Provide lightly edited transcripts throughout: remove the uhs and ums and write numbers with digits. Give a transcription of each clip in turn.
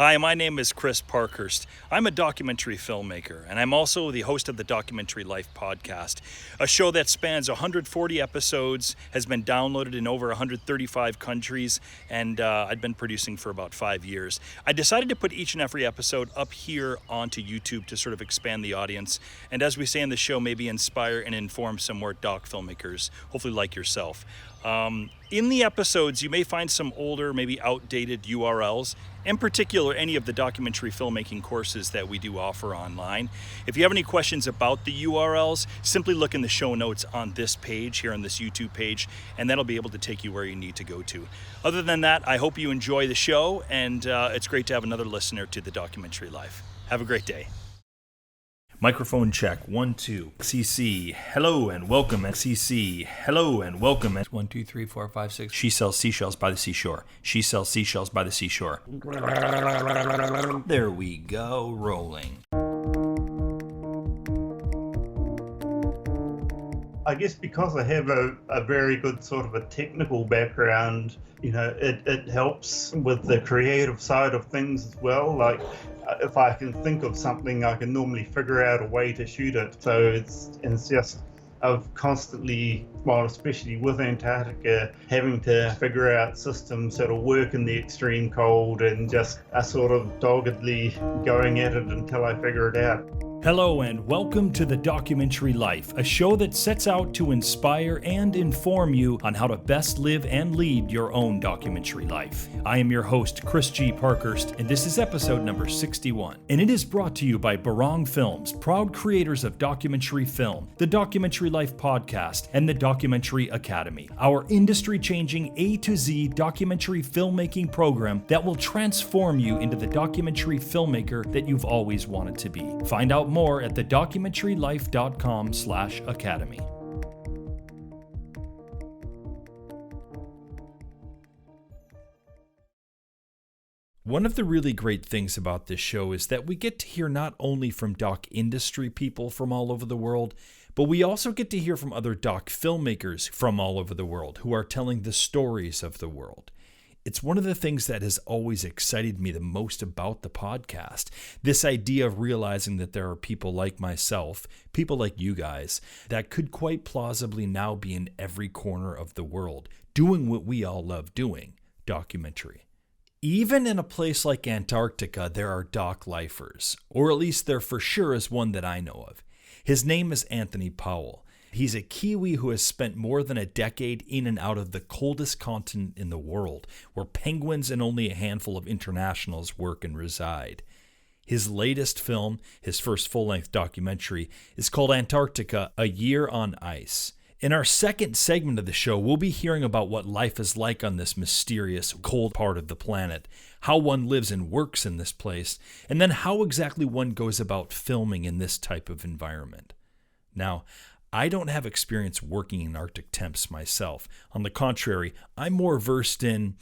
Hi, my name is Chris Parkhurst. I'm a documentary filmmaker, and I'm also the host of the Documentary Life podcast, a show that spans 140 episodes, has been downloaded in over 135 countries, and I've been producing for about 5 years. I decided to put each and every episode up here onto YouTube to sort of expand the audience, and as we say in the show, maybe inspire and inform some more doc filmmakers, hopefully like yourself. In the episodes, you may find some older, maybe outdated URLs, in particular any of the documentary filmmaking courses that we do offer online. If you have any questions about the URLs, simply look in the show notes on this page, here on this YouTube page, and that'll be able to take you where you need to go to. Other than that, I hope you enjoy the show, and it's great to have another listener to the Documentary Life. Have a great day. Microphone check, 1, 2. CC, hello and welcome. CC, hello and welcome. 1, 2, 3, 4, 5, 6. She sells seashells by the seashore. She sells seashells by the seashore. There we go, rolling. I guess because I have a very good sort of a technical background, it helps with the creative side of things as well. Like, if I can think of something, I can normally figure out a way to shoot it. So it's just, I've constantly, well, especially with Antarctica, having to figure out systems that'll work in the extreme cold and just a sort of doggedly going at it until I figure it out. Hello and welcome to The Documentary Life, a show that sets out to inspire and inform you on how to best live and lead your own documentary life. I am your host, Chris G. Parkhurst, and this is episode number 61. And it is brought to you by Barong Films, proud creators of documentary film, the Documentary Life podcast, and the Documentary Academy, our industry-changing A to Z documentary filmmaking program that will transform you into the documentary filmmaker that you've always wanted to be. Find out more at thedocumentarylife.com/academy. One of the really great things about this show is that we get to hear not only from doc industry people from all over the world, but we also get to hear from other doc filmmakers from all over the world who are telling the stories of the world. It's one of the things that has always excited me the most about the podcast. This idea of realizing that there are people like myself, people like you guys, that could quite plausibly now be in every corner of the world, doing what we all love doing, documentary. Even in a place like Antarctica, there are doc lifers, or at least there for sure is one that I know of. His name is Anthony Powell. He's a Kiwi who has spent more than a decade in and out of the coldest continent in the world, where penguins and only a handful of internationals work and reside. His latest film, his first full-length documentary, is called Antarctica, A Year on Ice. In our second segment of the show, we'll be hearing about what life is like on this mysterious, cold part of the planet, how one lives and works in this place, and then how exactly one goes about filming in this type of environment. Now, I don't have experience working in Arctic temps myself. On the contrary, I'm more versed in,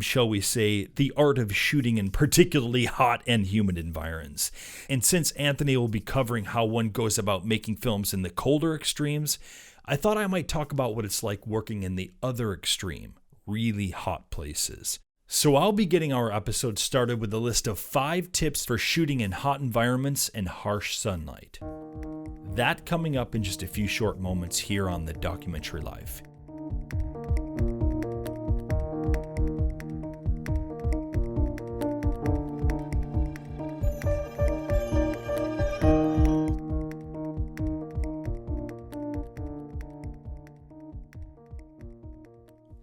shall we say, the art of shooting in particularly hot and humid environs. And since Anthony will be covering how one goes about making films in the colder extremes, I thought I might talk about what it's like working in the other extreme, really hot places. So I'll be getting our episode started with a list of 5 tips for shooting in hot environments and harsh sunlight. That coming up in just a few short moments here on The Documentary Life.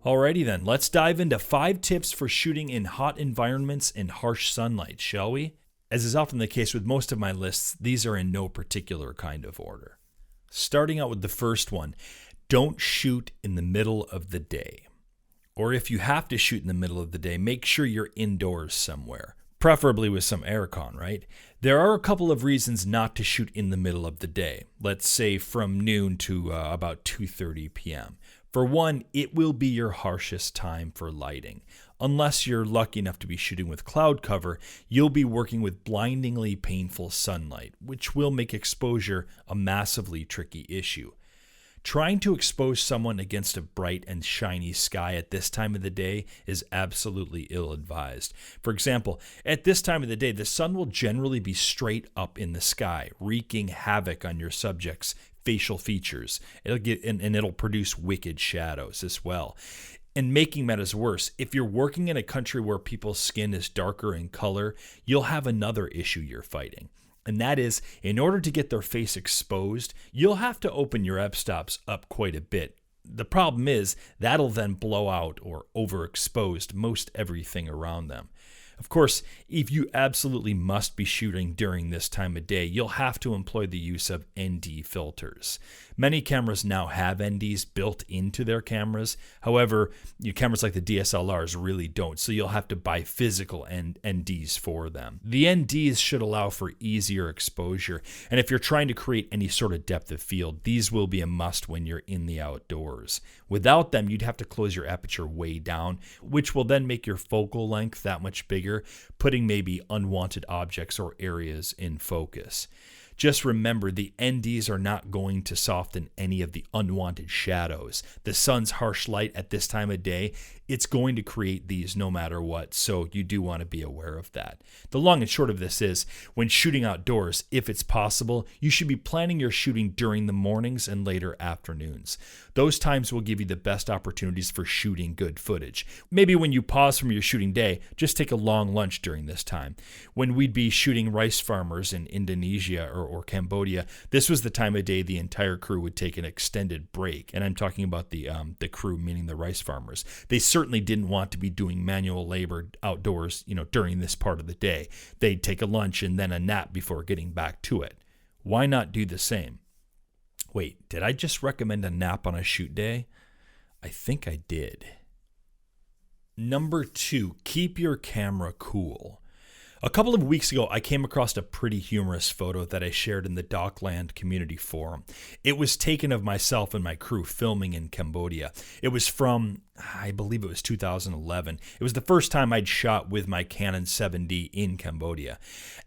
Alrighty then, let's dive into 5 tips for shooting in hot environments and harsh sunlight, shall we? As is often the case with most of my lists, these are in no particular kind of order. Starting out with the first one, don't shoot in the middle of the day. Or if you have to shoot in the middle of the day, make sure you're indoors somewhere, preferably with some aircon, right? There are a couple of reasons not to shoot in the middle of the day, let's say from noon to about 2:30 p.m. For one, it will be your harshest time for lighting. Unless you're lucky enough to be shooting with cloud cover, you'll be working with blindingly painful sunlight, which will make exposure a massively tricky issue. Trying to expose someone against a bright and shiny sky at this time of the day is absolutely ill-advised. For example, at this time of the day, the sun will generally be straight up in the sky, wreaking havoc on your subject's facial features. It'll produce wicked shadows as well. And making matters worse, if you're working in a country where people's skin is darker in color, you'll have another issue you're fighting. And that is, in order to get their face exposed, you'll have to open your f-stops up quite a bit. The problem is, that'll then blow out or overexpose most everything around them. Of course, if you absolutely must be shooting during this time of day, you'll have to employ the use of ND filters. Many cameras now have NDs built into their cameras. However, your cameras like the DSLRs really don't, so you'll have to buy physical NDs for them. The NDs should allow for easier exposure, and if you're trying to create any sort of depth of field, these will be a must when you're in the outdoors. Without them, you'd have to close your aperture way down, which will then make your focal length that much bigger, putting maybe unwanted objects or areas in focus. Just remember, the NDs are not going to soften any of the unwanted shadows. The sun's harsh light at this time of day, it's going to create these no matter what, so you do want to be aware of that. The long and short of this is, when shooting outdoors, if it's possible, you should be planning your shooting during the mornings and later afternoons. Those times will give you the best opportunities for shooting good footage. Maybe when you pause from your shooting day, just take a long lunch during this time. When we'd be shooting rice farmers in Indonesia or Cambodia, this was the time of day the entire crew would take an extended break. And I'm talking about the crew, meaning the rice farmers. They certainly didn't want to be doing manual labor outdoors, during this part of the day. They'd take a lunch and then a nap before getting back to it. Why not do the same? Wait, did I just recommend a nap on a shoot day? I think I did. Number 2, keep your camera cool. A couple of weeks ago, I came across a pretty humorous photo that I shared in the Dockland community forum. It was taken of myself and my crew filming in Cambodia. It was from, I believe it was 2011. It was the first time I'd shot with my Canon 7D in Cambodia.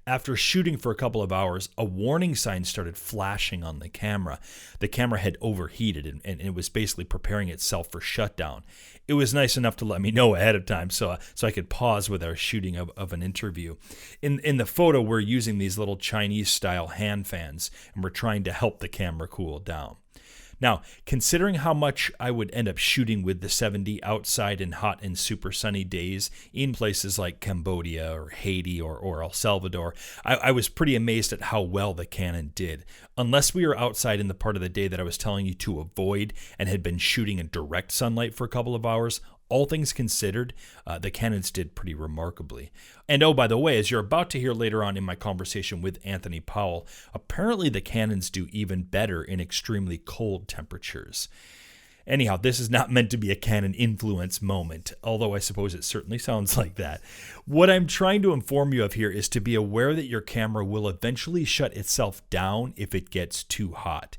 After shooting for a couple of hours, a warning sign started flashing on the camera. The camera had overheated and it was basically preparing itself for shutdown. It was nice enough to let me know ahead of time so I could pause with our shooting of an interview. In the photo, we're using these little Chinese-style hand fans, and we're trying to help the camera cool down. Now, considering how much I would end up shooting with the 7D outside in hot and super sunny days in places like Cambodia or Haiti or El Salvador, I was pretty amazed at how well the Canon did. Unless we were outside in the part of the day that I was telling you to avoid and had been shooting in direct sunlight for a couple of hours, all things considered, the Canons did pretty remarkably. And oh, by the way, as you're about to hear later on in my conversation with Anthony Powell, apparently the Canons do even better in extremely cold temperatures. Anyhow, this is not meant to be a Canon influence moment, although I suppose it certainly sounds like that. What I'm trying to inform you of here is to be aware that your camera will eventually shut itself down if it gets too hot.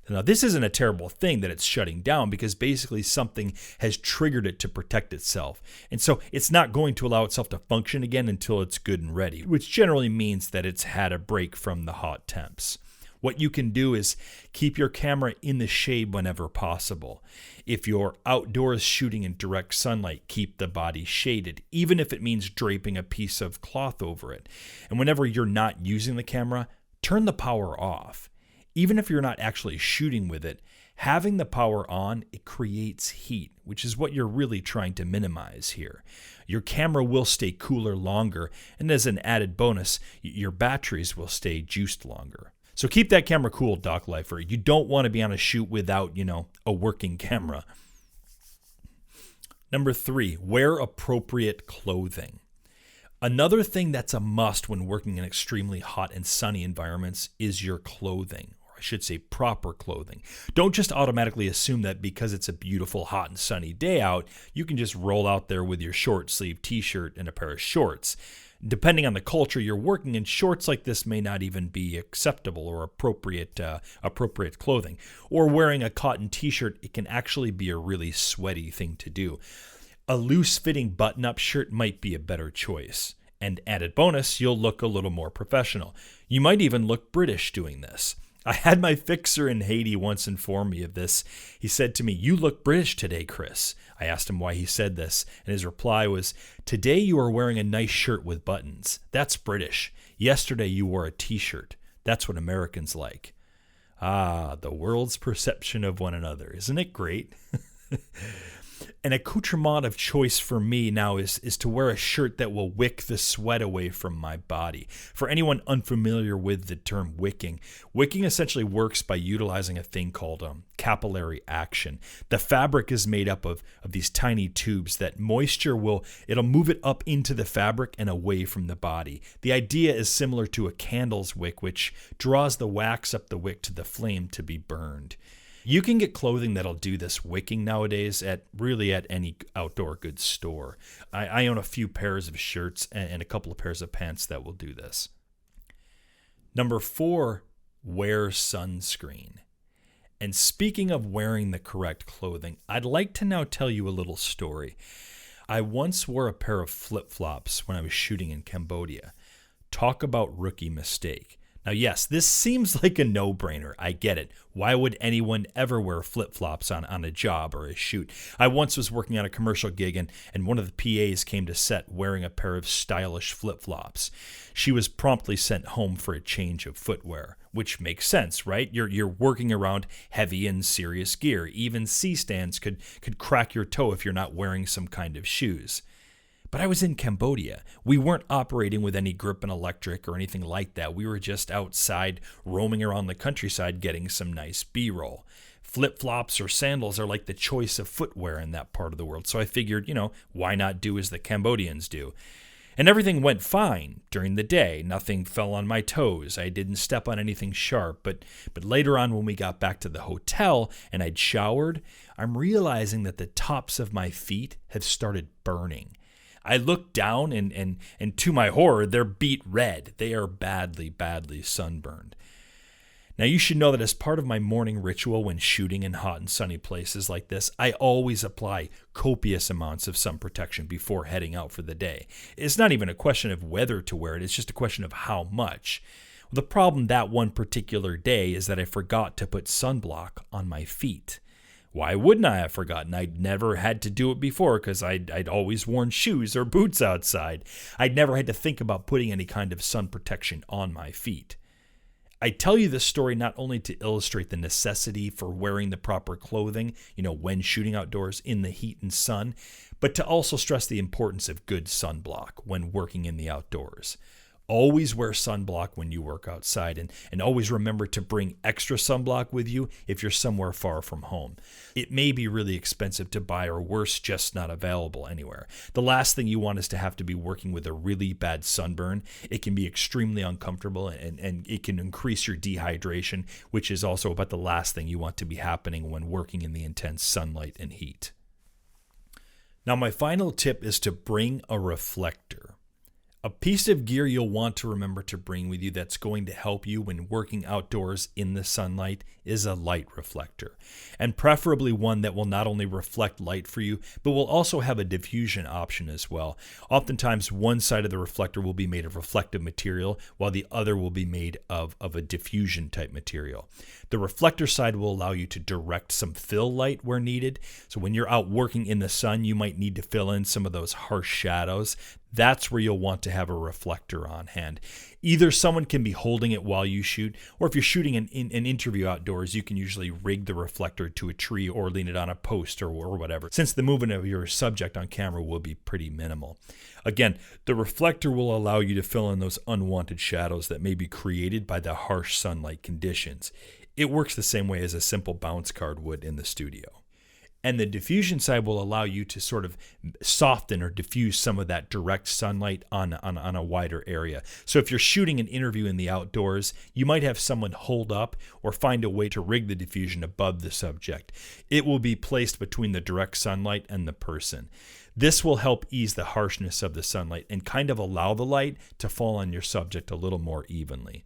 Now, this isn't a terrible thing that it's shutting down because basically something has triggered it to protect itself. And so it's not going to allow itself to function again until it's good and ready, which generally means that it's had a break from the hot temps. What you can do is keep your camera in the shade whenever possible. If you're outdoors shooting in direct sunlight, keep the body shaded, even if it means draping a piece of cloth over it. And whenever you're not using the camera, turn the power off. Even if you're not actually shooting with it, having the power on, it creates heat, which is what you're really trying to minimize here. Your camera will stay cooler longer, and as an added bonus, your batteries will stay juiced longer. So keep that camera cool, Doc Lifer. You don't want to be on a shoot without, a working camera. Number 3, wear appropriate clothing. Another thing that's a must when working in extremely hot and sunny environments is your clothing. I should say proper clothing. Don't just automatically assume that because it's a beautiful, hot and sunny day out, you can just roll out there with your short sleeve t-shirt and a pair of shorts. Depending on the culture you're working in, shorts like this may not even be acceptable or appropriate clothing. Or wearing a cotton t-shirt, it can actually be a really sweaty thing to do. A loose-fitting button-up shirt might be a better choice. And added bonus, you'll look a little more professional. You might even look British doing this. I had my fixer in Haiti once inform me of this. He said to me, "You look British today, Chris." I asked him why he said this, and his reply was, "Today you are wearing a nice shirt with buttons. That's British. Yesterday you wore a t-shirt. That's what Americans like." Ah, the world's perception of one another. Isn't it great? An accoutrement of choice for me now is to wear a shirt that will wick the sweat away from my body. For anyone unfamiliar with the term wicking, wicking essentially works by utilizing a thing called capillary action. The fabric is made up of these tiny tubes that it'll move it up into the fabric and away from the body. The idea is similar to a candle's wick, which draws the wax up the wick to the flame to be burned. You can get clothing that'll do this wicking nowadays at any outdoor goods store. I own a few pairs of shirts and a couple of pairs of pants that will do this. Number 4, wear sunscreen. And speaking of wearing the correct clothing, I'd like to now tell you a little story. I once wore a pair of flip-flops when I was shooting in Cambodia. Talk about rookie mistake. Now, yes, this seems like a no-brainer. I get it. Why would anyone ever wear flip-flops on a job or a shoot? I once was working on a commercial gig, and one of the PAs came to set wearing a pair of stylish flip-flops. She was promptly sent home for a change of footwear, which makes sense, right? You're working around heavy and serious gear. Even C-stands could crack your toe if you're not wearing some kind of shoes. But I was in Cambodia. We weren't operating with any grip and electric or anything like that. We were just outside roaming around the countryside getting some nice B-roll. Flip-flops or sandals are like the choice of footwear in that part of the world. So I figured, why not do as the Cambodians do? And everything went fine during the day. Nothing fell on my toes. I didn't step on anything sharp. But later on when we got back to the hotel and I'd showered, I'm realizing that the tops of my feet have started burning. I looked down and to my horror, they're beet red. They are badly, badly sunburned. Now, you should know that as part of my morning ritual when shooting in hot and sunny places like this, I always apply copious amounts of sun protection before heading out for the day. It's not even a question of whether to wear it. It's just a question of how much. The problem that one particular day is that I forgot to put sunblock on my feet. Why wouldn't I have forgotten? I'd never had to do it before because I'd always worn shoes or boots outside. I'd never had to think about putting any kind of sun protection on my feet. I tell you this story not only to illustrate the necessity for wearing the proper clothing, when shooting outdoors in the heat and sun, but to also stress the importance of good sunblock when working in the outdoors. Always wear sunblock when you work outside, and always remember to bring extra sunblock with you if you're somewhere far from home. It may be really expensive to buy, or worse, just not available anywhere. The last thing you want is to have to be working with a really bad sunburn. It can be extremely uncomfortable, and it can increase your dehydration, which is also about the last thing you want to be happening when working in the intense sunlight and heat. Now, my final tip is to bring a reflector. A piece of gear you'll want to remember to bring with you that's going to help you when working outdoors in the sunlight is a light reflector, and preferably one that will not only reflect light for you, but will also have a diffusion option as well. Oftentimes, one side of the reflector will be made of reflective material, while the other will be made of a diffusion type material. The reflector side will allow you to direct some fill light where needed. So when you're out working in the sun, you might need to fill in some of those harsh shadows. That's where you'll want to have a reflector on hand. Either someone can be holding it while you shoot, or if you're shooting an interview outdoors, you can usually rig the reflector to a tree or lean it on a post or whatever, since the movement of your subject on camera will be pretty minimal. Again, the reflector will allow you to fill in those unwanted shadows that may be created by the harsh sunlight conditions. It works the same way as a simple bounce card would in the studio. And the diffusion side will allow you to sort of soften or diffuse some of that direct sunlight on a wider area. So if you're shooting an interview in the outdoors, you might have someone hold up or find a way to rig the diffusion above the subject. It will be placed between the direct sunlight and the person. This will help ease the harshness of the sunlight and kind of allow the light to fall on your subject a little more evenly.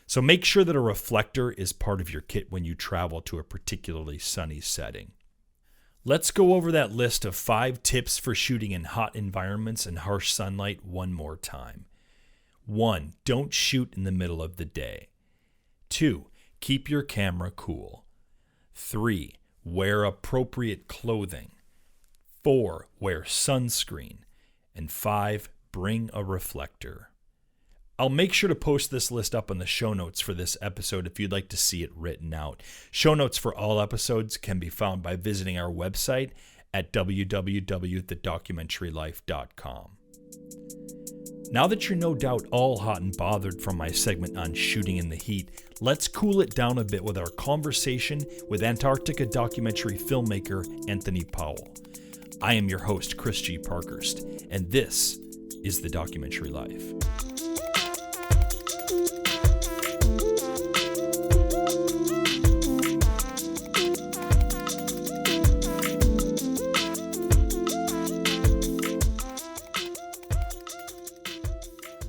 So make sure that a reflector is part of your kit when you travel to a particularly sunny setting. Let's go over that list of 5 tips for shooting in hot environments and harsh sunlight one more time. 1. Don't shoot in the middle of the day. 2. keep your camera cool. 3, wear appropriate clothing. 4, wear sunscreen. And 5, bring a reflector. I'll make sure to post this list up in the show notes for this episode if you'd like to see it written out. Show notes for all episodes can be found by visiting our website at www.thedocumentarylife.com. Now that you're no doubt all hot and bothered from my segment on shooting in the heat, let's cool it down a bit with our conversation with Antarctica documentary filmmaker Anthony Powell. I am your host, Chris G. Parkhurst, and this is The Documentary Life.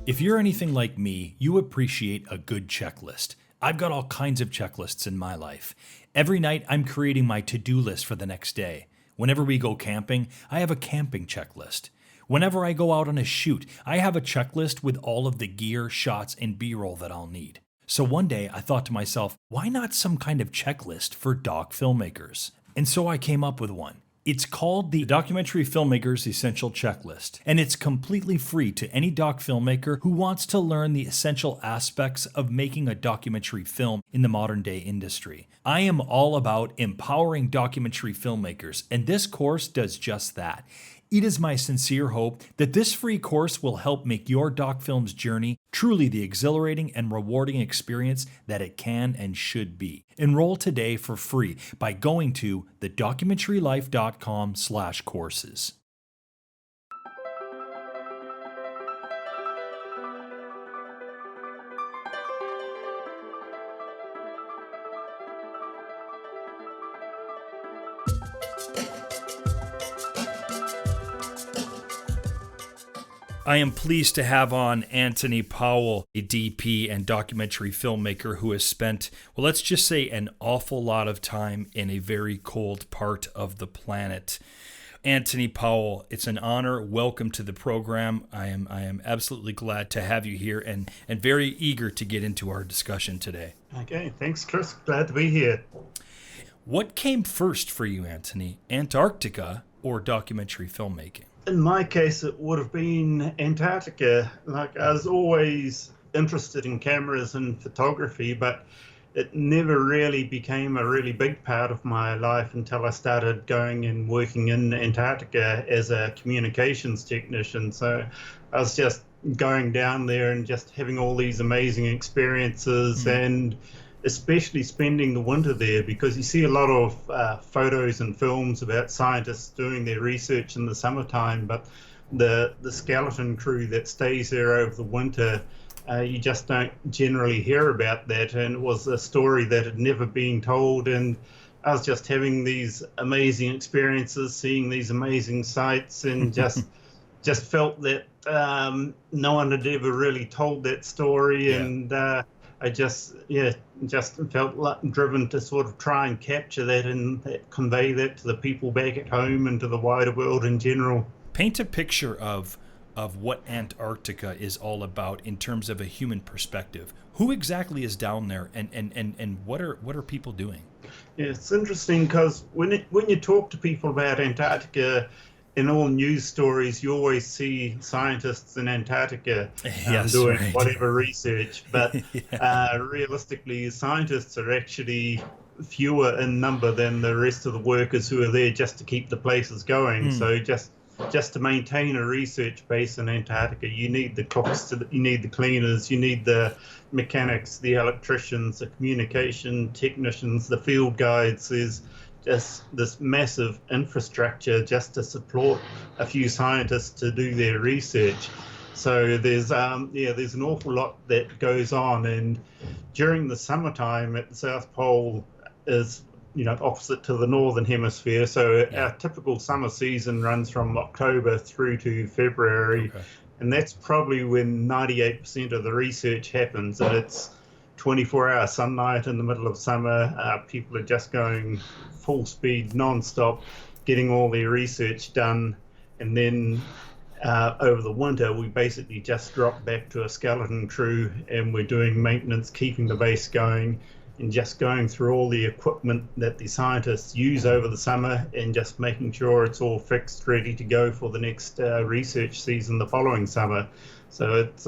If you're anything like me, you appreciate a good checklist. I've got all kinds of checklists in my life. Every night, I'm creating my to-do list for the next day. Whenever we go camping, I have a camping checklist. Whenever I go out on a shoot, I have a checklist with all of the gear, shots, and B-roll that I'll need. So one day, I thought to myself, why not some kind of checklist for doc filmmakers? And so I came up with one. It's called the Documentary Filmmaker's Essential Checklist, and it's completely free to any doc filmmaker who wants to learn the essential aspects of making a documentary film in the modern day industry. I am all about empowering documentary filmmakers, and this course does just that. It is my sincere hope that this free course will help make your doc film's journey truly the exhilarating and rewarding experience that it can and should be. Enroll today for free by going to thedocumentarylife.com/courses. I am pleased to have on Anthony Powell, a DP and documentary filmmaker who has spent, well, let's just say an awful lot of time in a very cold part of the planet. Anthony Powell, it's an honor. Welcome to the program. I am absolutely glad to have you here and very eager to get into our discussion today. Okay, thanks, Chris. Glad to be here. What came first for you, Anthony? Antarctica or documentary filmmaking? In my case, it would have been Antarctica. Like, I was always interested in cameras and photography, but it never really became a really big part of my life until I started going and working in Antarctica as a communications technician. So I was just going down there and just having all these amazing experiences, and especially spending the winter there, because you see a lot of photos and films about scientists doing their research in the summertime, but the skeleton crew that stays there over the winter, you just don't generally hear about that. And it was a story that had never been told, and I was just having these amazing experiences, seeing these amazing sights, and just felt that no one had ever really told that story. And I just felt driven to sort of try and capture that and convey that to the people back at home and to the wider world in general. Paint a picture of what Antarctica is all about in terms of a human perspective. Who exactly is down there, and what are people doing? Yeah, it's interesting because when you talk to people about Antarctica, in all news stories, you always see scientists in Antarctica doing whatever research, but realistically, scientists are actually fewer in number than the rest of the workers who are there just to keep the places going. So just to maintain a research base in Antarctica, you need the cooks, you need the cleaners, you need the mechanics, the electricians, the communication technicians, the field guides. There's just this massive infrastructure just to support a few scientists to do their research. So there's an awful lot that goes on, and during the summertime at the South Pole is opposite to the northern hemisphere. So our typical summer season runs from October through to February, and that's probably when 98% of the research happens, and it's 24-hour sunlight in the middle of summer. People are just going full speed, non-stop, getting all their research done. And then over the winter, we basically just drop back to a skeleton crew, and we're doing maintenance, keeping the base going. and just going through all the equipment that the scientists use over the summer and just making sure it's all fixed, ready to go for the next research season the following summer. So it's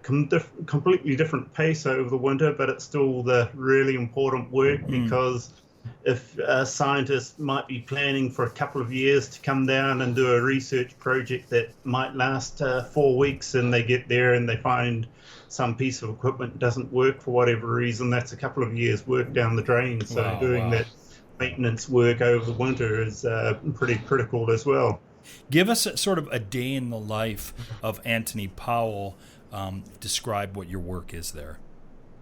completely different pace over the winter, but it's still the really important work because if scientists might be planning for a couple of years to come down and do a research project that might last 4 weeks, and they get there and they find some piece of equipment doesn't work for whatever reason, that's a couple of years work down the drain. So doing that maintenance work over the winter is pretty critical as well. Give us sort of a day in the life of Anthony Powell. Describe what your work is there.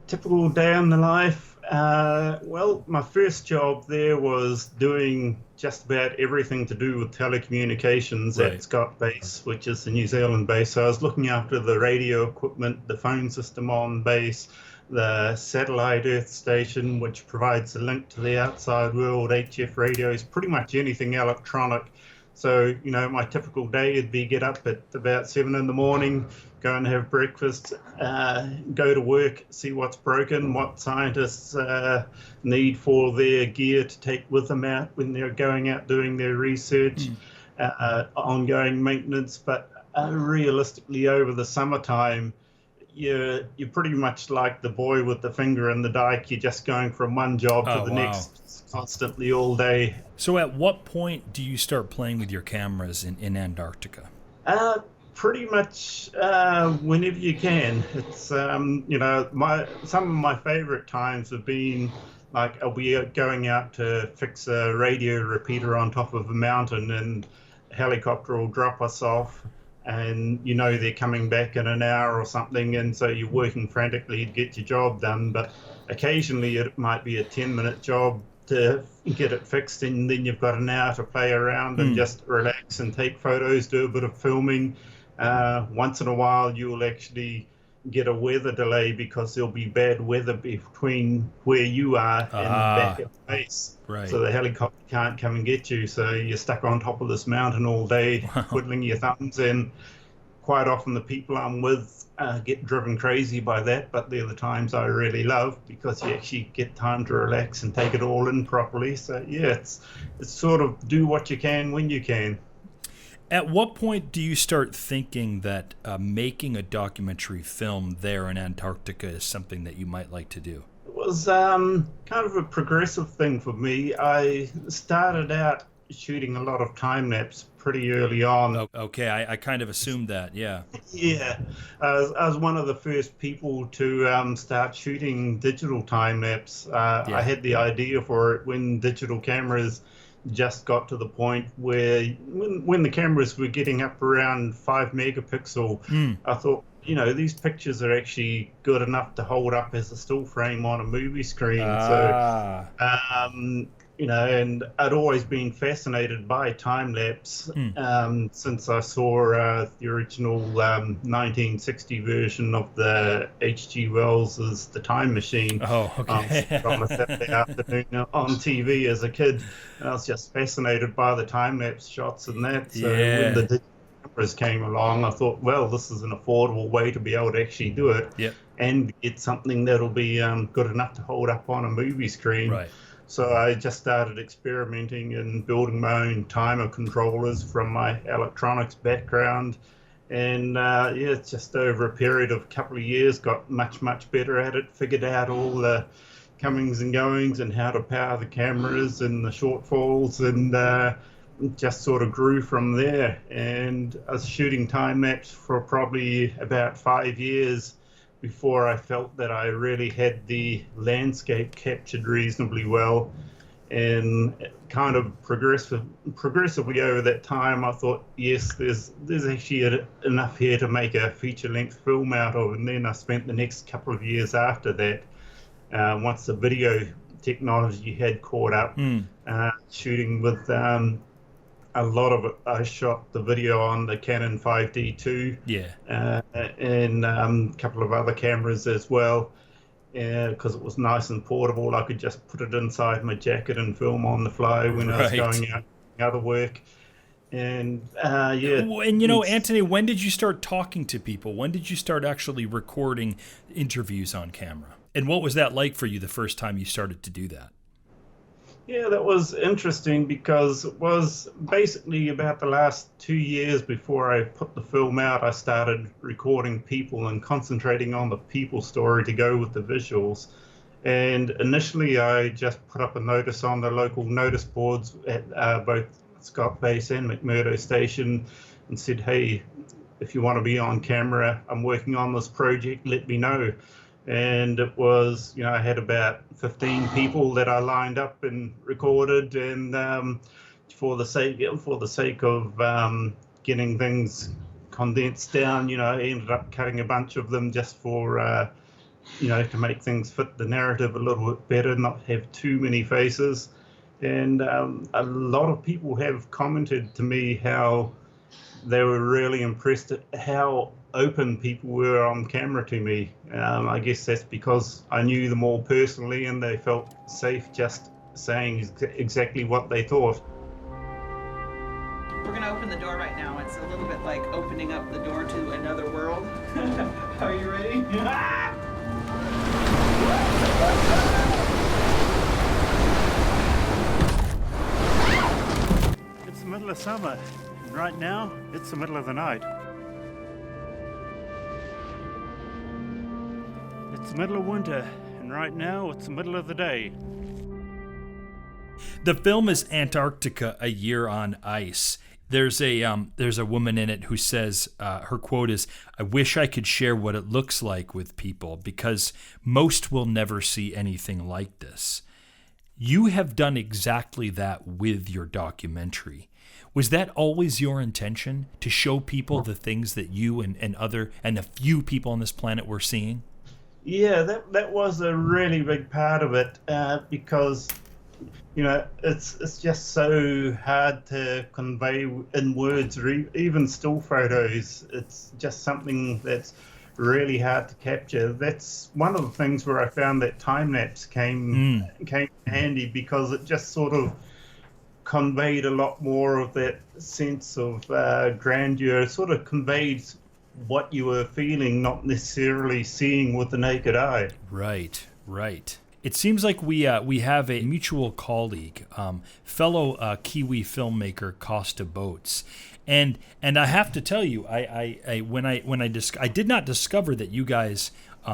Typical day in the life. Well, my first job there was doing just about everything to do with telecommunications at Scott Base, which is the New Zealand base. So I was looking after the radio equipment, the phone system on base, the satellite earth station, which provides a link to the outside world, HF radios, pretty much anything electronic. So, my typical day would be get up at about 7 in the morning, go and have breakfast, go to work, see what's broken, what scientists need for their gear to take with them out when they're going out doing their research, ongoing maintenance. But realistically, over the summertime, you're pretty much like the boy with the finger in the dike. You're just going from one job to the next constantly all day. So at what point do you start playing with your cameras in Antarctica? Pretty much whenever you can. It's some of my favorite times have been like I'll be going out to fix a radio repeater on top of a mountain, and a helicopter will drop us off, and they're coming back in an hour or something, and so you're working frantically to get your job done. But occasionally it might be a 10-minute job to get it fixed, and then you've got an hour to play around and just relax and take photos, do a bit of filming. Once in a while you'll actually get a weather delay because there'll be bad weather between where you are and back at the base. So the helicopter can't come and get you, so you're stuck on top of this mountain all day twiddling your thumbs. And quite often the people I'm with get driven crazy by that, but they're the times I really love because you actually get time to relax and take it all in properly. So it's sort of do what you can when you can. At what point do you start thinking that making a documentary film there in Antarctica is something that you might like to do? It was kind of a progressive thing for me. I started out shooting a lot of time-lapse pretty early on. Okay, I kind of assumed that, yeah. Yeah, I was one of the first people to start shooting digital time-lapse. I had the idea for it when digital cameras just got to the point where when the cameras were getting up around 5 megapixel, I thought, these pictures are actually good enough to hold up as a still frame on a movie screen. So, and I'd always been fascinated by time-lapse since I saw the original 1960 version of the H.G. Wells's The Time Machine on a Saturday afternoon on TV as a kid. And I was just fascinated by the time-lapse shots and that. So when the digital cameras came along, I thought, well, this is an affordable way to be able to actually do it and get something that'll be good enough to hold up on a movie screen. So I just started experimenting and building my own timer controllers from my electronics background. And just over a period of a couple of years, got much better at it, figured out all the comings and goings and how to power the cameras and the shortfalls, and just sort of grew from there. And I was shooting time-lapse for probably about 5 years before I felt that I really had the landscape captured reasonably well. And kind of progressively over that time, I thought, yes, there's actually enough here to make a feature-length film out of. And then I spent the next couple of years after that, once the video technology had caught up, shooting with a lot of it. I shot the video on the Canon 5D2 and a couple of other cameras as well, because it was nice and portable. I could just put it inside my jacket and film on the fly when I was going out doing other work. And and Anthony, when did you start talking to people? When did you start actually recording interviews on camera? And what was that like for you the first time you started to do that? Yeah, that was interesting because it was basically about the last 2 years before I put the film out. I started recording people and concentrating on the people story to go with the visuals. And initially, I just put up a notice on the local notice boards at both Scott Base and McMurdo Station and said, hey, if you want to be on camera, I'm working on this project, let me know. And it was, I had about 15 people that I lined up and recorded, and for the sake of getting things condensed down, I ended up cutting a bunch of them just for to make things fit the narrative a little bit better, not have too many faces. And a lot of people have commented to me how they were really impressed at how open people were on camera to me. I guess that's because I knew them all personally and they felt safe just saying exactly what they thought. We're going to open the door right now. It's a little bit like opening up the door to another world. Are you ready? It's the middle of summer. Right now, it's the middle of the night. It's the middle of winter, and right now, it's the middle of the day. The film is Antarctica, a Year on Ice. There's a woman in it who says, her quote is, "I wish I could share what it looks like with people because most will never see anything like this." You have done exactly that with your documentary. Was that always your intention, to show people the things that you and the few people on this planet were seeing? Yeah, that was a really big part of it because it's just so hard to convey in words or even still photos. It's just something that's really hard to capture. That's one of the things where I found that time lapse came handy because it just sort of conveyed a lot more of that sense of grandeur. It sort of conveyed what you were feeling, not necessarily seeing with the naked eye. Right. It seems like we have a mutual colleague, fellow Kiwi filmmaker Costa Boats, and I have to tell you, I did not discover that you guys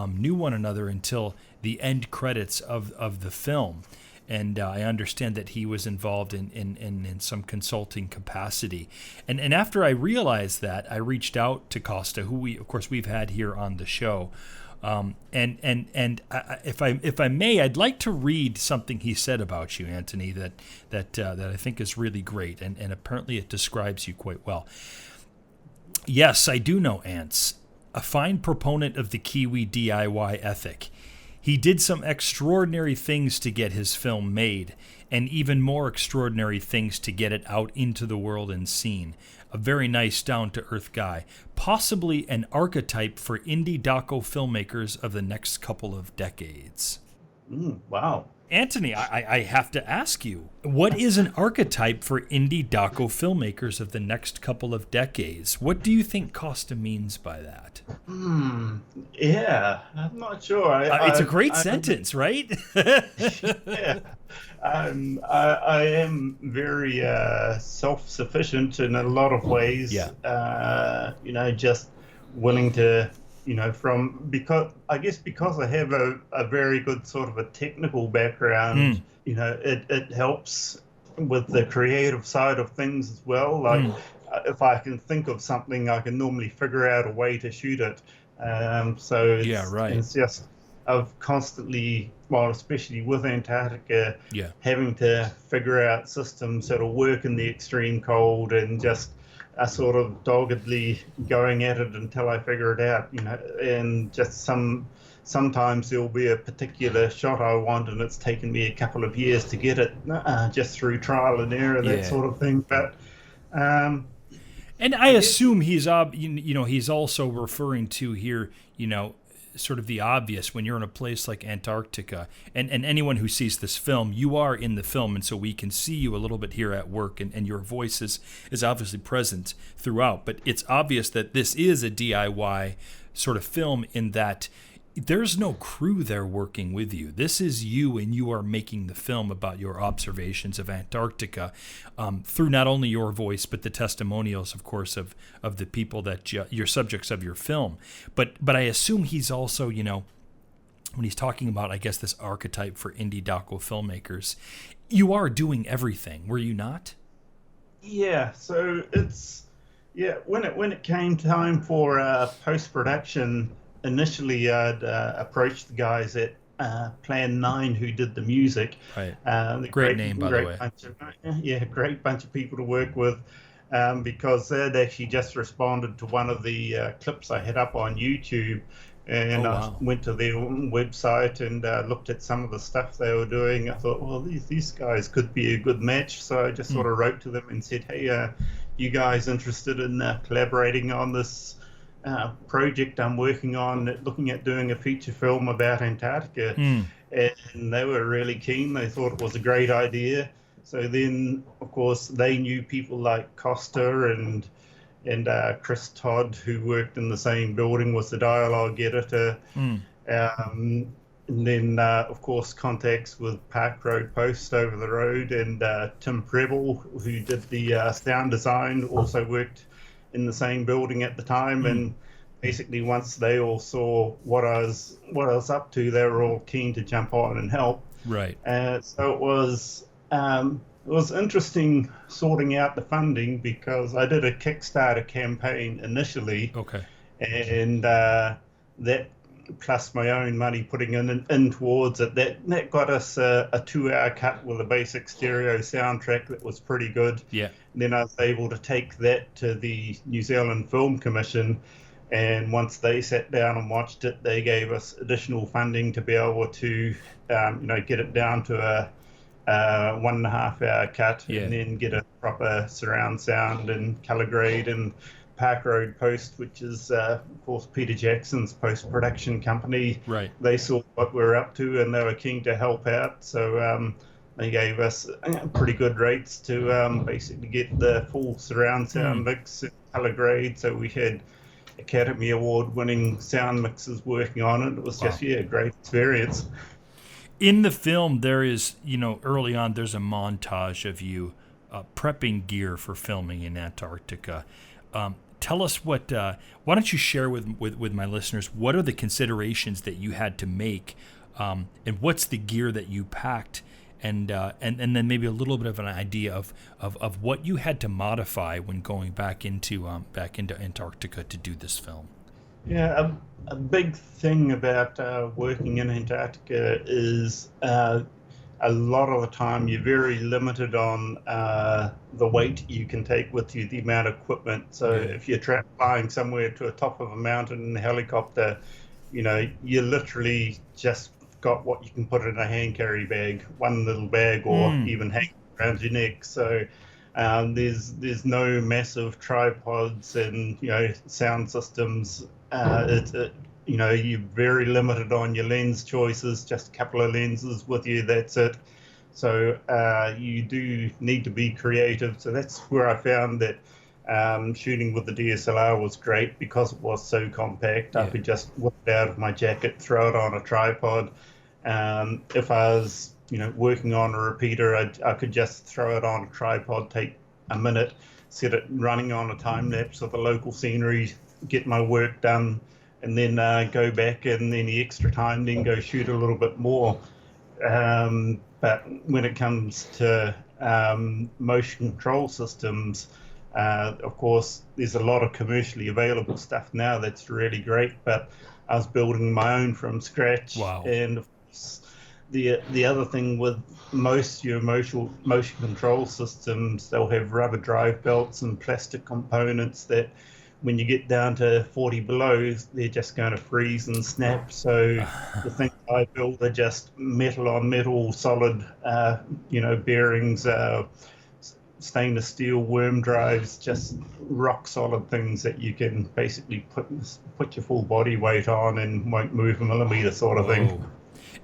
knew one another until the end credits of the film, and I understand that he was involved in some consulting capacity, and after I realized that, I reached out to Costa, who we've had here on the show. If I may, I'd like to read something he said about you, Anthony, that I think is really great, and apparently it describes you quite well. "Yes, I do know Antz, a fine proponent of the Kiwi DIY ethic. He did some extraordinary things to get his film made, and even more extraordinary things to get it out into the world and seen. A very nice, down-to-earth guy. Possibly an archetype for indie doco filmmakers of the next couple of decades." Wow. Anthony, I have to ask you, what is an archetype for indie doco filmmakers of the next couple of decades? What do you think Costa means by that? Yeah, I'm not sure. It's a great sentence, right? Yeah. I am very self-sufficient in a lot of ways. Yeah. Just willing to, because I have a very good sort of a technical background, it helps with the creative side of things as well. Like if I can think of something, I can normally figure out a way to shoot it. It's just, I've constantly, especially with Antarctica, having to figure out systems that'll work in the extreme cold and just sort of doggedly going at it until I figure it out, and just sometimes there'll be a particular shot I want and it's taken me a couple of years to get it, just through trial and error, that sort of thing. But and I assume he's also referring to here, sort of the obvious when you're in a place like Antarctica, and anyone who sees this film, you are in the film, and so we can see you a little bit here at work, and your voice is obviously present throughout, but it's obvious that this is a DIY sort of film in that there's no crew there working with you. This is you, and you are making the film about your observations of Antarctica through not only your voice, but the testimonials, of course, of the people that you're subjects of your film. But I assume he's also, when he's talking about, I guess, this archetype for indie doco filmmakers, you are doing everything, were you not? Yeah, so when it came time for post-production, initially I'd approached the guys at Plan 9 who did the music. Right. Great name, by the way. Great bunch of people to work with, because they'd actually just responded to one of the clips I had up on YouTube. And I went to their website and looked at some of the stuff they were doing. I thought, well, these guys could be a good match. So I just sort of wrote to them and said, hey, you guys interested in collaborating on this project I'm working on, looking at doing a feature film about Antarctica? And they were really keen. They thought it was a great idea. So then, of course, they knew people like Costa and Chris Todd, who worked in the same building, was the dialogue editor. And then, of course, contacts with Park Road Post over the road, and Tim Preble, who did the sound design, also worked in the same building at the time. And basically, once they all saw what I was up to, they were all keen to jump on and help. Right. So it was interesting sorting out the funding, because I did a Kickstarter campaign initially. Okay. And that, plus my own money putting in towards it, that got us a 2-hour cut with a basic stereo soundtrack that was pretty good. Yeah. And then I was able to take that to the New Zealand Film Commission, and once they sat down and watched it, they gave us additional funding to be able to get it down to a 1.5-hour cut, and then get a proper surround sound and color grade. And Park Road Post, which is of course Peter Jackson's post-production company, right, they saw what we're up to and they were keen to help out. So they gave us pretty good rates to basically get the full surround sound mix and color grade. So we had Academy Award winning sound mixers working on it. It was just a great experience. In the film, there is, early on, there's a montage of you prepping gear for filming in Antarctica. Tell us why don't you share with my listeners, what are the considerations that you had to make, and what's the gear that you packed, and then maybe a little bit of an idea of what you had to modify when going back into Antarctica to do this film. Yeah, a big thing about working in Antarctica is a lot of the time you're very limited on the weight you can take with you, the amount of equipment. So if you're flying somewhere to the top of a mountain in a helicopter, you literally just got what you can put in a hand carry bag, one little bag, or even hang around your neck. So there's no massive tripods and sound systems. You're very limited on your lens choices, just a couple of lenses with you, that's it. So you do need to be creative. So that's where I found that shooting with the DSLR was great, because it was so compact. I could just whip it out of my jacket, throw it on a tripod. If I was working on a repeater, I could just throw it on a tripod, take a minute, set it running on a time lapse of the local scenery, get my work done, and then go back, and then the extra time, then go shoot a little bit more. But when it comes to motion control systems, of course, there's a lot of commercially available stuff now that's really great, but I was building my own from scratch. Wow. And of course, the other thing with most your motion control systems, they'll have rubber drive belts and plastic components that when you get down to 40 below, they're just going to freeze and snap. So the things I build are just metal on metal, solid, bearings, stainless steel worm drives, just rock solid things that you can basically put your full body weight on and won't move a millimeter, sort of thing.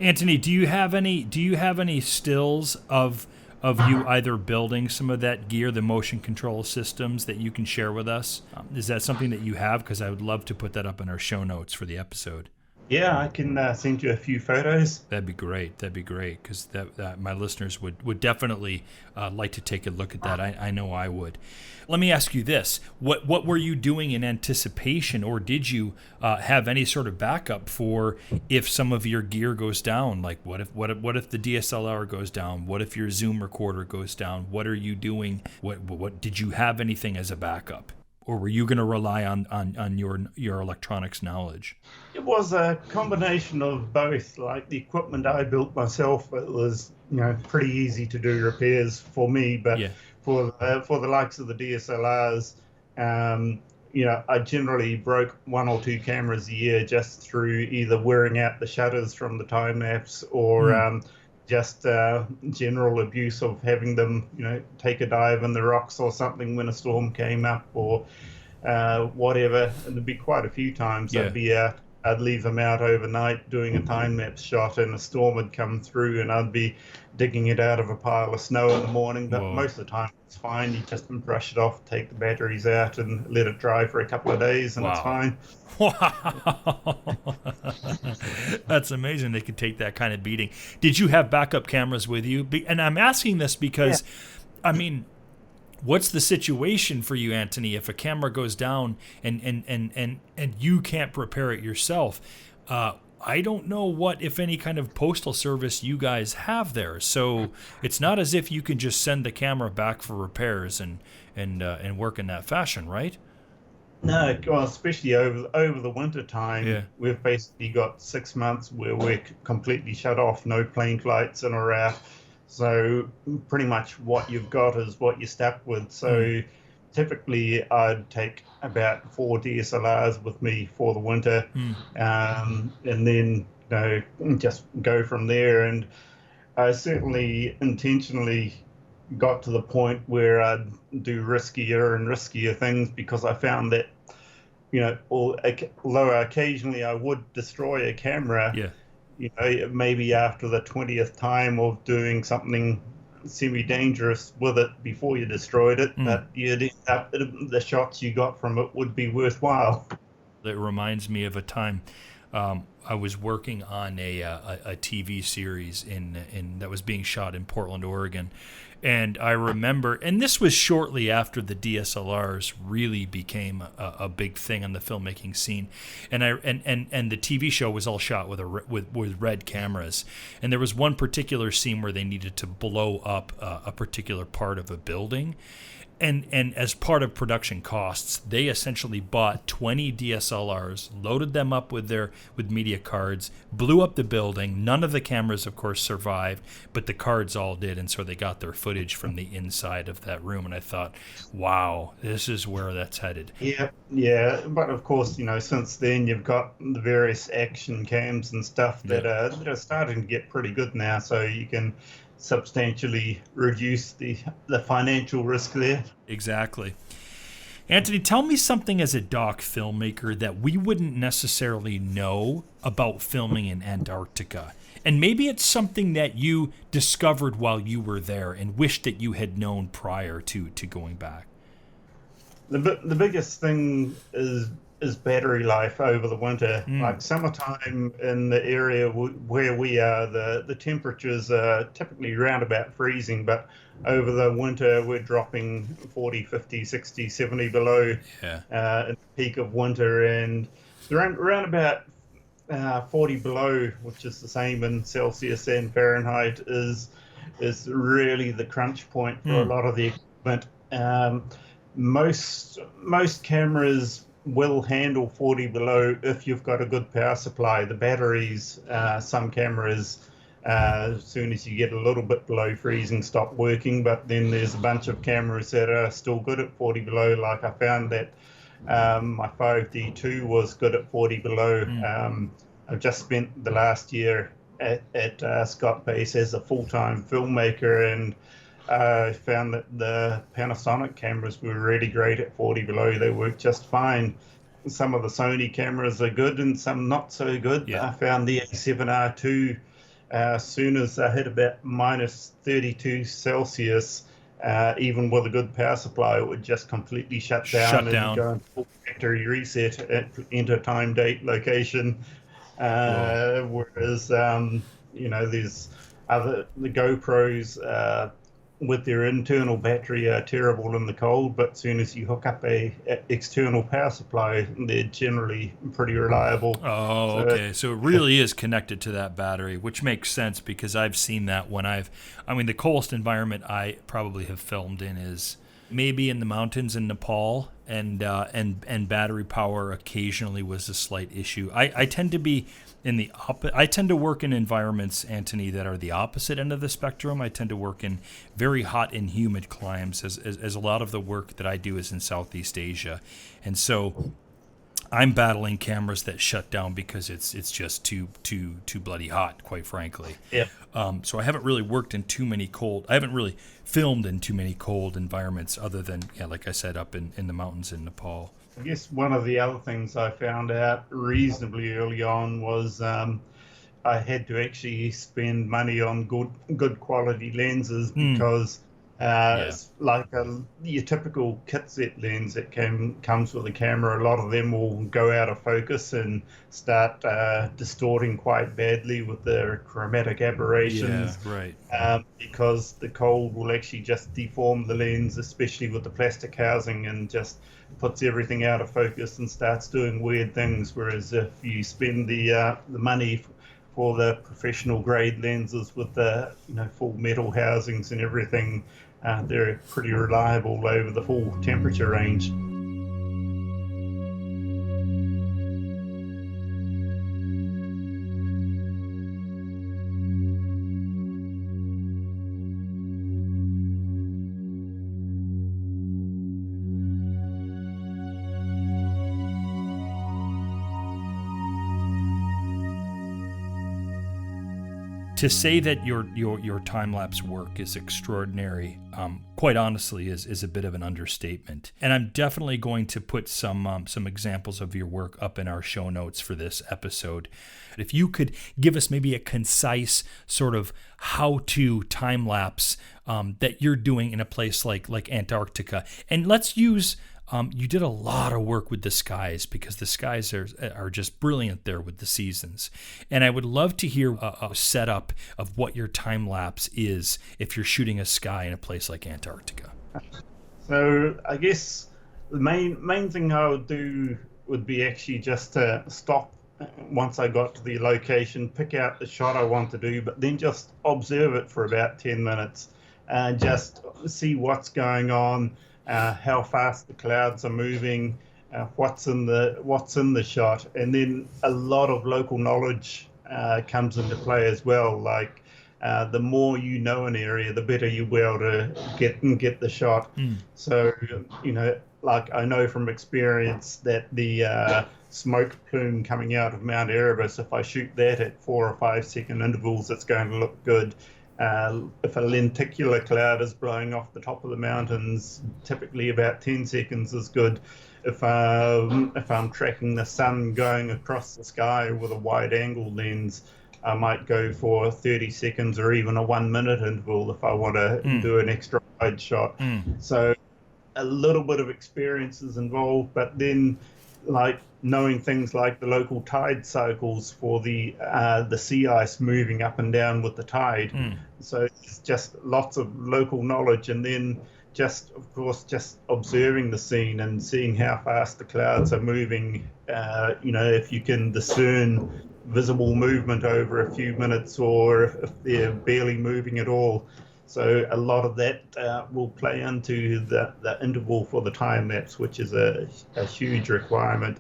Anthony, do you have any stills of you either building some of that gear, the motion control systems, that you can share with us? Is that something that you have? Because I would love to put that up in our show notes for the episode. Yeah, I can send you a few photos. That'd be great. That'd be great because that my listeners would definitely like to take a look at that. I know I would. Let me ask you this: what were you doing in anticipation, or did you have any sort of backup for if some of your gear goes down? Like what if the DSLR goes down? What if your Zoom recorder goes down? What are you doing? What did you have anything as a backup, or were you going to rely on your electronics knowledge? It was a combination of both. Like the equipment I built myself, it was pretty easy to do repairs for me. But Yeah. for the likes of the DSLRs, I generally broke one or two cameras a year just through either wearing out the shutters from the time lapse or just general abuse of having them, take a dive in the rocks or something when a storm came up or whatever. And there'd be quite a few times Yeah. I'd leave them out overnight doing a time lapse shot, and a storm had come through, and I'd be digging it out of a pile of snow in the morning. But Whoa. most of the time it's fine. You just brush it off, take the batteries out, and let it dry for a couple of days, and it's Wow. fine. Wow. That's amazing they could take that kind of beating. Did you have backup cameras with you? And I'm asking this because, I mean, what's the situation for you, Anthony, if a camera goes down and you can't repair it yourself? I don't know what, if any, kind of postal service you guys have there. So it's not as if you can just send the camera back for repairs and work in that fashion, right? No, well, especially over the winter time, Yeah. we've basically got 6 months where we're completely shut off, no plane flights in or out. So pretty much what you've got is what you're stuck with. So typically I'd take about 4 DSLRs with me for the winter, and then just go from there. And I certainly intentionally got to the point where I'd do riskier and riskier things because I found that, although occasionally I would destroy a camera, Yeah. maybe after the 20th time of doing something semi-dangerous with it before you destroyed it, but you'd end up, the shots you got from it would be worthwhile. It reminds me of a time I was working on a TV series in that was being shot in Portland, Oregon. And I remember, and this was shortly after the DSLRs really became a big thing on the filmmaking scene, and the TV show was all shot with red cameras, and there was one particular scene where they needed to blow up a particular part of a building. And as part of production costs, they essentially bought 20 DSLRs, loaded them up with media cards, blew up the building. None of the cameras, of course, survived, but the cards all did, and so they got their footage from the inside of that room. And I thought, wow, this is where that's headed. Yeah. But of course, since then you've got the various action cams and stuff that are starting to get pretty good now, so you can substantially reduce the financial risk there. Exactly. Anthony, tell me something as a doc filmmaker that we wouldn't necessarily know about filming in Antarctica. And maybe it's something that you discovered while you were there and wished that you had known prior to going back. The biggest thing is battery life over the winter. Like summertime in the area where we are, the temperatures are typically around about freezing, but over the winter we're dropping 40, 50, 60, 70 below in the peak of winter, and around about 40 below, which is the same in Celsius and Fahrenheit, is really the crunch point for a lot of the equipment. Most cameras will handle 40 below if you've got a good power supply. The batteries, some cameras, as soon as you get a little bit below freezing, stop working, but then there's a bunch of cameras that are still good at 40 below. Like I found that my 5D2 was good at 40 below. I've just spent the last year at Scott Base as a full-time filmmaker, and I found that the Panasonic cameras were really great at 40 below. They work just fine. Some of the Sony cameras are good and some not so good. Yeah. I found the A7R2, as soon as I hit about minus 32 Celsius, even with a good power supply, it would just completely shut down and go into full factory reset, enter time, date, location. Whoa. Whereas there's the GoPros with their internal battery are terrible in the cold, but as soon as you hook up a external power supply, they're generally pretty reliable. Oh, okay. So it really is connected to that battery, which makes sense because I've seen that when the coldest environment I probably have filmed in is maybe in the mountains in Nepal, and battery power occasionally was a slight issue. I tend to be I tend to work in environments, Anthony, that are the opposite end of the spectrum. I tend to work in very hot and humid climes, as a lot of the work that I do is in Southeast Asia, and so I'm battling cameras that shut down because it's just too bloody hot, quite frankly. Yeah. So I haven't really worked in I haven't really filmed in too many cold environments other than, like I said, up in the mountains in Nepal. I guess one of the other things I found out reasonably early on was I had to actually spend money on good quality lenses because it's like your typical kit set lens that comes with a camera. A lot of them will go out of focus and start distorting quite badly with their chromatic aberrations. Yeah, right. Because the cold will actually just deform the lens, especially with the plastic housing, and just puts everything out of focus and starts doing weird things. Whereas if you spend the money for the professional grade lenses with the full metal housings and everything, they're pretty reliable over the full temperature range. To say that your time-lapse work is extraordinary, quite honestly, is a bit of an understatement. And I'm definitely going to put some examples of your work up in our show notes for this episode. If you could give us maybe a concise sort of how-to time-lapse that you're doing in a place like Antarctica, and let's use. You did a lot of work with the skies because the skies are just brilliant there with the seasons. And I would love to hear a setup of what your time lapse is if you're shooting a sky in a place like Antarctica. So I guess the main thing I would do would be actually just to stop once I got to the location, pick out the shot I want to do, but then just observe it for about 10 minutes and just see what's going on. How fast the clouds are moving, what's in the shot, and then a lot of local knowledge comes into play as well. Like the more you know an area, the better you'll be able to get the shot. So like I know from experience that the smoke plume coming out of Mount Erebus, if I shoot that at 4 or 5 second intervals, it's going to look good. If a lenticular cloud is blowing off the top of the mountains, typically about 10 seconds is good. If I'm tracking the sun going across the sky with a wide angle lens, I might go for 30 seconds or even a 1 minute interval if I want to do an extra wide shot. So a little bit of experience is involved, but then like knowing things like the local tide cycles for the sea ice moving up and down with the tide. So it's just lots of local knowledge, and then just observing the scene and seeing how fast the clouds are moving. If you can discern visible movement over a few minutes or if they're barely moving at all. So a lot of that will play into the interval for the time lapse, which is a huge requirement.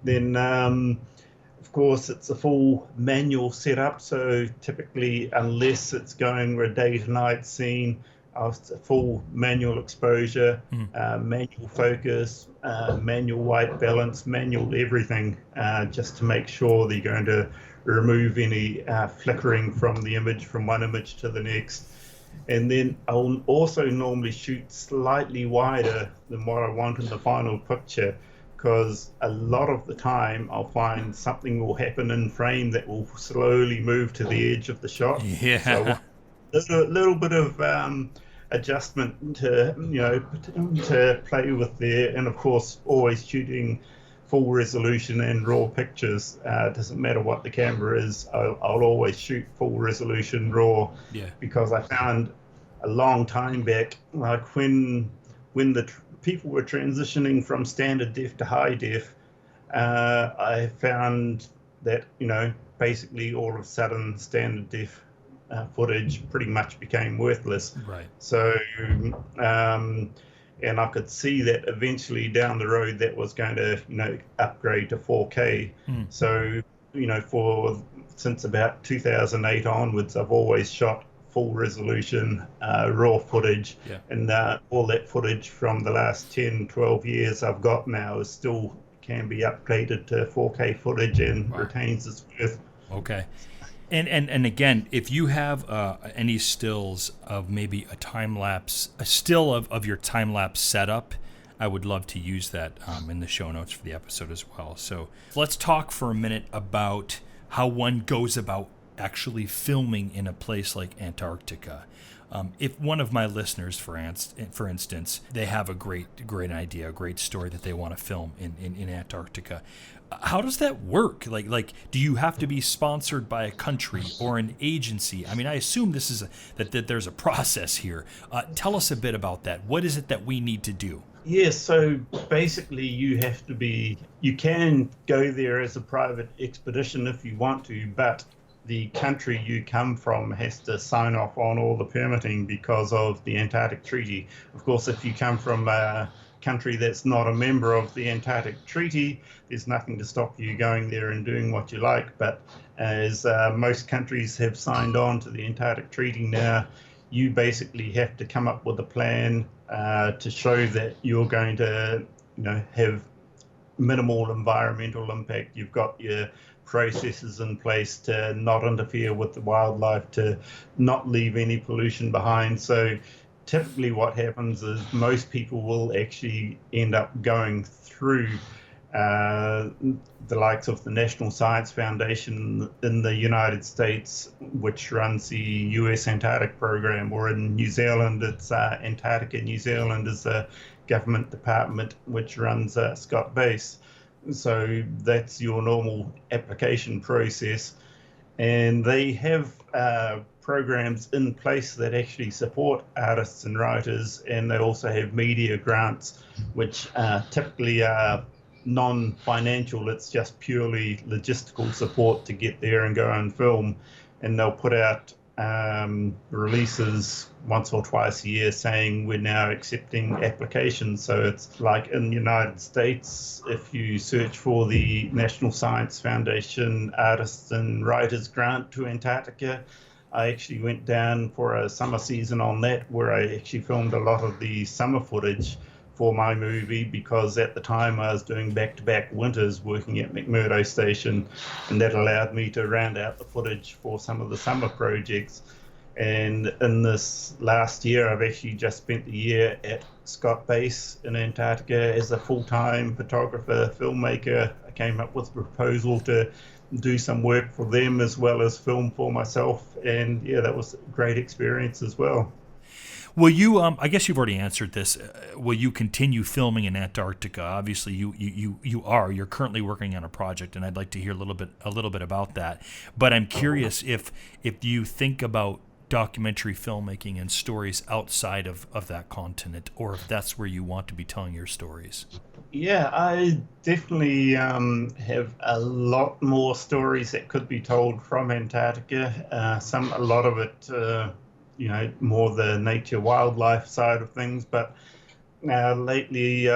Then, of course, it's a full manual setup. So typically, unless it's going for a day-to-night scene, it's a full manual exposure, manual focus, manual white balance, manual everything, just to make sure that you're going to remove any flickering from the image from one image to the next. And then I'll also normally shoot slightly wider than what I want in the final picture, because a lot of the time I'll find something will happen in frame that will slowly move to the edge of the shot. Yeah. So a little bit of adjustment to play with there, and of course always shooting full resolution and raw pictures. It doesn't matter what the camera is. I'll always shoot full resolution raw, because I found a long time back, like when the people were transitioning from standard def to high def, I found that, basically all of a sudden standard def footage pretty much became worthless. Right. So, and I could see that eventually down the road that was going to, upgrade to 4K. So, since about 2008 onwards, I've always shot full resolution raw footage, and all that footage from the last 10, 12 years I've got now is still can be updated to 4K footage and retains its worth. Okay. And again, if you have any stills of maybe a still of your time-lapse setup, I would love to use that in the show notes for the episode as well. So let's talk for a minute about how one goes about actually filming in a place like Antarctica. If one of my listeners, for instance, they have a great idea, a great story that they want to film in Antarctica, how does that work? Like, do you have to be sponsored by a country or an agency? I mean, I assume this is that there's a process here. Tell us a bit about that. What is it that we need to do? Yes, so basically you can go there as a private expedition if you want to, but the country you come from has to sign off on all the permitting because of the Antarctic Treaty. Of course, if you come from a country that's not a member of the Antarctic Treaty, there's nothing to stop you going there and doing what you like. But as most countries have signed on to the Antarctic Treaty now, you basically have to come up with a plan to show that you're going to, have minimal environmental impact. You've got your processes in place to not interfere with the wildlife, to not leave any pollution behind. So typically what happens is most people will actually end up going through the likes of the National Science Foundation in the United States, which runs the US Antarctic program, or in New Zealand, it's Antarctica New Zealand is a government department which runs Scott Base. So that's your normal application process. And they have programs in place that actually support artists and writers, and they also have media grants, which typically are non-financial. It's just purely logistical support to get there and go and film. And they'll put out releases once or twice a year saying we're now accepting applications. So it's like in the United States, if you search for the National Science Foundation Artists and Writers Grant to Antarctica, I actually went down for a summer season on that, where I actually filmed a lot of the summer footage for my movie, because at the time I was doing back-to-back winters working at McMurdo Station, and that allowed me to round out the footage for some of the summer projects. And in this last year, I've actually just spent the year at Scott Base in Antarctica as a full-time photographer, filmmaker. I came up with a proposal to do some work for them as well as film for myself, and yeah, that was a great experience as well. Will you? I guess you've already answered this. Will you continue filming in Antarctica? Obviously, you are. You're currently working on a project, and I'd like to hear a little bit about that. But I'm curious if you think about documentary filmmaking and stories outside of that continent, or if that's where you want to be telling your stories. Yeah, I definitely have a lot more stories that could be told from Antarctica. A lot of it. More the nature wildlife side of things, but lately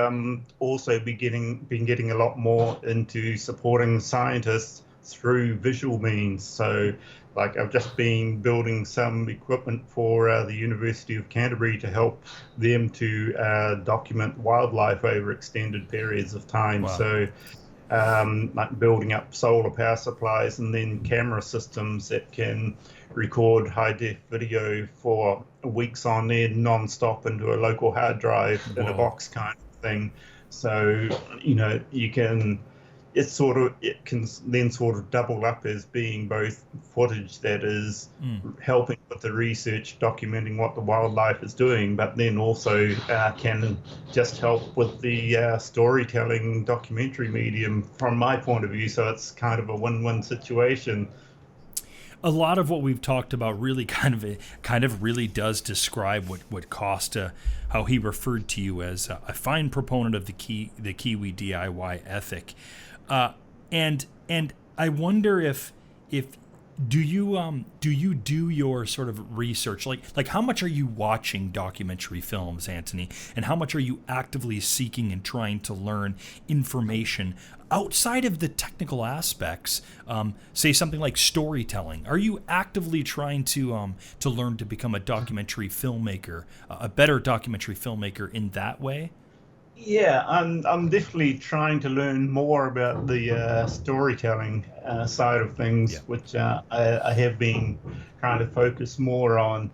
also been getting a lot more into supporting scientists through visual means. So like I've just been building some equipment for the University of Canterbury to help them to document wildlife over extended periods of time. Wow. So like building up solar power supplies and then camera systems that can record high-def video for weeks on end, non-stop into a local hard drive in a box kind of thing. So, you can it can then sort of double up as being both footage that is helping with the research, documenting what the wildlife is doing, but then also can just help with the storytelling documentary medium from my point of view. So it's kind of a win-win situation. A lot of what we've talked about really kind of really does describe what Costa, how he referred to you as a fine proponent of the Kiwi DIY ethic, and I wonder if do you do your sort of research, like how much are you watching documentary films, Anthony, and how much are you actively seeking and trying to learn information outside of the technical aspects, say something like storytelling? Are you actively trying to learn to become a documentary filmmaker, a better documentary filmmaker in that way? Yeah, I'm definitely trying to learn more about the storytelling side of things, which I have been trying to focus more on.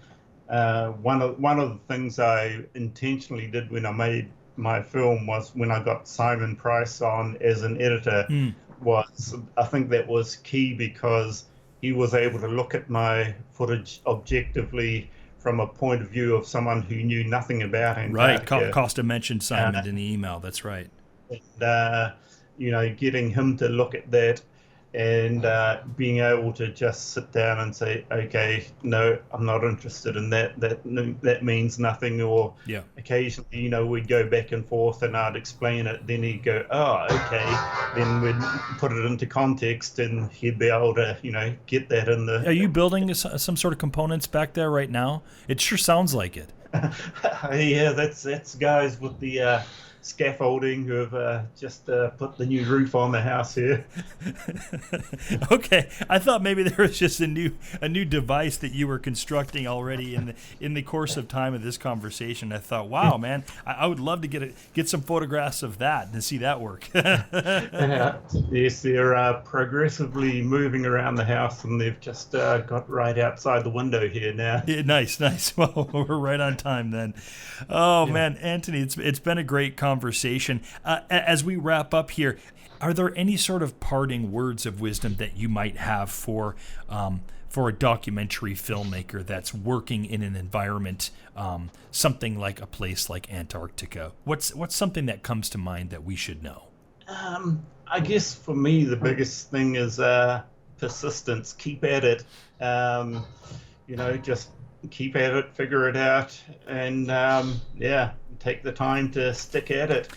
One of the things I intentionally did when I made my film was when I got Simon Price on as an editor. I think that was key because he was able to look at my footage objectively from a point of view of someone who knew nothing about Antarctica. Right, Costa mentioned Simon in the email. That's right. And, getting him to look at that and being able to just sit down and say, okay, no, I'm not interested in that. That means nothing. Or occasionally, we'd go back and forth and I'd explain it. Then he'd go, oh, okay. Then we'd put it into context and he'd be able to, get that in the... Are you building some sort of components back there right now? It sure sounds like it. Yeah, that's guys with the... scaffolding who have just put the new roof on the house here. Okay, I thought maybe there was just a new device that you were constructing already in the course of time of this conversation. I thought, wow, man, I would love to get some photographs of that and see that work. Yes, they're progressively moving around the house, and they've just got right outside the window here now. Yeah, nice. Well, we're right on time then. Oh man, Anthony, it's been a great conversation. As we wrap up here, are there any sort of parting words of wisdom that you might have for a documentary filmmaker that's working in an environment, something like a place like Antarctica? What's something that comes to mind that we should know? I guess for me the biggest thing is persistence. Keep at it. Just keep at it, figure it out, and take the time to stick at it.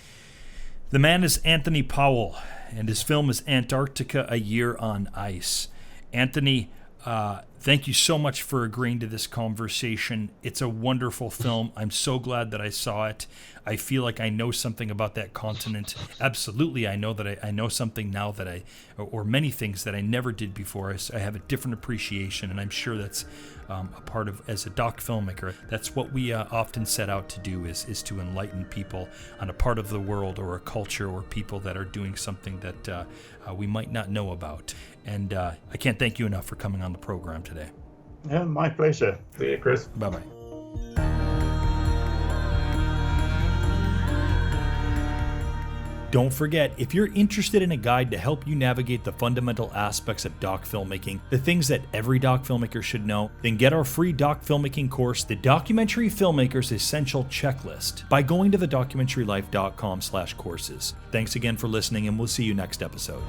The man is Anthony Powell, and his film is Antarctica: A Year on Ice. Anthony, thank you so much for agreeing to this conversation. It's a wonderful film. I'm so glad that I saw it. I feel like I know something about that continent. Absolutely, I know that I know something now that or many things that I never did before. I have a different appreciation, and I'm sure that's a part of, as a doc filmmaker, that's what we often set out to do, is to enlighten people on a part of the world or a culture or people that are doing something that we might not know about. And I can't thank you enough for coming on the program today. Yeah, my pleasure. See you, Chris. Bye-bye. Don't forget, if you're interested in a guide to help you navigate the fundamental aspects of doc filmmaking, the things that every doc filmmaker should know, then get our free doc filmmaking course, The Documentary Filmmaker's Essential Checklist, by going to thedocumentarylife.com/courses. Thanks again for listening, and we'll see you next episode.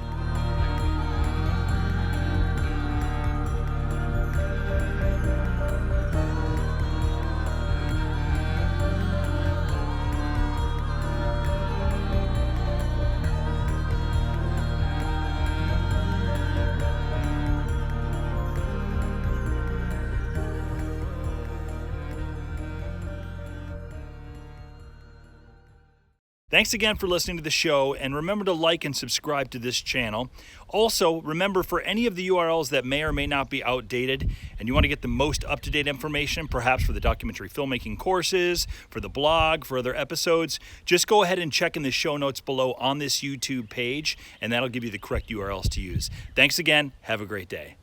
Thanks again for listening to the show, and remember to like and subscribe to this channel. Also, remember, for any of the URLs that may or may not be outdated, and you want to get the most up-to-date information, perhaps for the documentary filmmaking courses, for the blog, for other episodes, just go ahead and check in the show notes below on this YouTube page, and that'll give you the correct URLs to use. Thanks again. Have a great day.